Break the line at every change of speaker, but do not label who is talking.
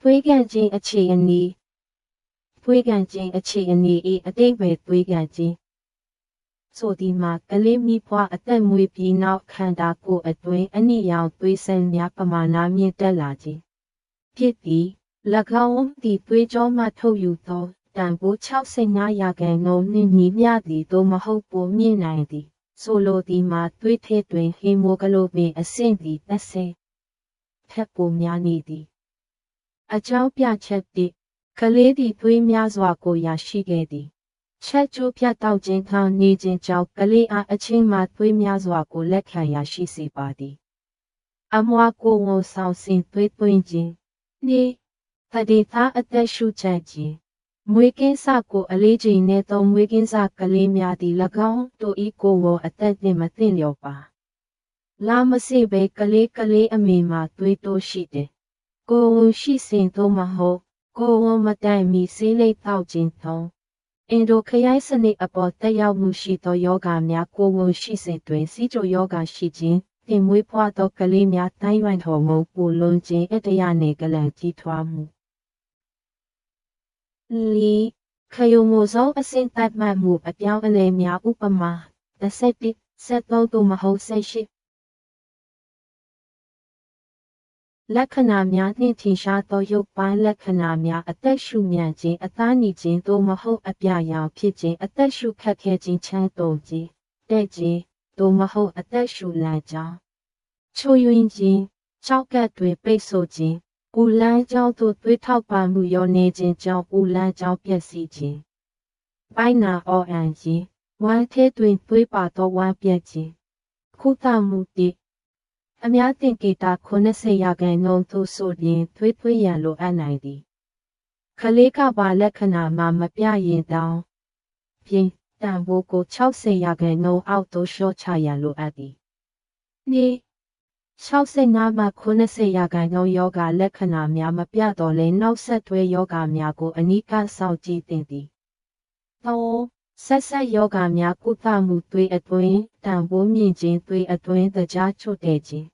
သွေးကန်ခြင်းအခြေအနေသွေးကန်ခြင်းအခြေအနေ၏အတိတ်ပဲသွေးကန်ခြင်းဆိုဒီမှာကလေးမိဖွားအသက်မွေးပြီးနောက်ခန္ဓာကိုယ်အတွင်းအနိရောင်သွေးဆဲများပမာဏမြင့်တက်လာခြင်းဖြစ်သည်၎င်းသည်သွေးကြောမှထုတ်ယူသောတန်ဖိုး65ရာခိုင်နှုန်းနှင့်ညီမျှသည်သို့မဟုတ်ပိုမြင့်နိုင်သည်ဆိုလိုသည်မှာသွေးထဲတွင်ဟီမိုကလိုဘင်အဆင့်သည်30ထက်ပိုများနေသည်အကြောင်းပြချက်ကလေးသည်သွေးများစွာကိုရရှိခဲ့သည်ချက်ကျိုးပြတ်တောက်ခြင်းခံနေခြင်းကြောင့်ကလေးအားအချင်းမှသွေးများစွာကိုလက်ခံရရှိစေပါသည်အမွားကိုဝန်ဆောင်စဉ်သွေးသွင်းခြင်းနေတတိသားအသက်ရှူချက်ခြင်းမွေးကင်းစကိုအလေးချိန်နဲ့သောမွေးကင်းစကလေးများသည်၎င်းတို့၏ကိုယ်ဝန်အသက်နှင့်မသင့်လျော်ပါလာမစေဘဲကလေးအမေမှာသွေးတိုးရှိတယ်ကိုယ်ဝန်ရှိစဉ်သို့မဟုတ်ကိုယ်ဝန်မတိုင်မီဆေးလိပ်တောက်ခြင်းသုံးအင်ဒိုခရိုင်စနစ်အပေါ်တက်ရောက်မှုရှိသောယောဂများကိုယ်ဝန်ရှိစဉ်တွင်စီးကျိုယောဂရှိခြင်းတင်မွေးဖွားသောကလေးများတိုင်းဝိုင်ဟော်မုန်းပူလွန်ခြင်းအတရားနယ်ကလန်ကြီးထွားမှုလီခယိုမိုဇောအစင်တပ်မှတ်မှုအပြောင်းအလဲများဥပမာ17 73သို့မဟုတ်18လက္ခဏာများနှင့်ထင်ရှားသောရုပ်ပိုင်းလက္ခဏာများအသက်ရှူမြန်ခြင်းအသားနီခြင်းသို့မဟုတ်အပြာရောင်ဖြစ်ခြင်းအသက်ရှူခက်ခဲခြင်းချမ်းတုံခြင်းတဲ့ခြင်းသို့မဟုတ်အသက်ရှူလန့်ကြောင်းချိုးယွင်းခြင်းကြောက်ကပ်တွေပိတ်ဆို့ခြင်းဥလန်းကြောင်းသို့သွေးထောက်ပံ့မှုရောနေခြင်းကြောင့်ဥလန်းကြောင်းပျက်စီးခြင်းပိုင်းနာအော်အန်ခြင်းဝမ်းထဲတွင်သွေးပါသောဝမ်းပြက်ခြင်းခုသမှုအများသင်္ကေတ90ရာခိုင်နှုန်းသို့ဆိုရင်သွေးရန်လိုအပ်နိုင်သည်ကလေးကပါလက္ခဏာမှာမပြရင်တောင်ဖြင့်တန်ဖိုးကို60ရာခိုင်နှုန်းအောက်သို့လျှော့ချရန်လိုအပ်သည်နေ့65မှ90ရာခိုင်နှုန်းယောဂလက္ခဏာများမပြတော့လဲနောက်ဆက်တွဲယောဂများကိုအနီးကပ်စောင့်ကြည့်သင့်သည်ဆက်ယောဂများကုသမှုသွေးအတွင်းတန်ဖိုးမြင့်ခြင်းသွေးအတွင်းတကြားချွတ်တဲ့ခြင်း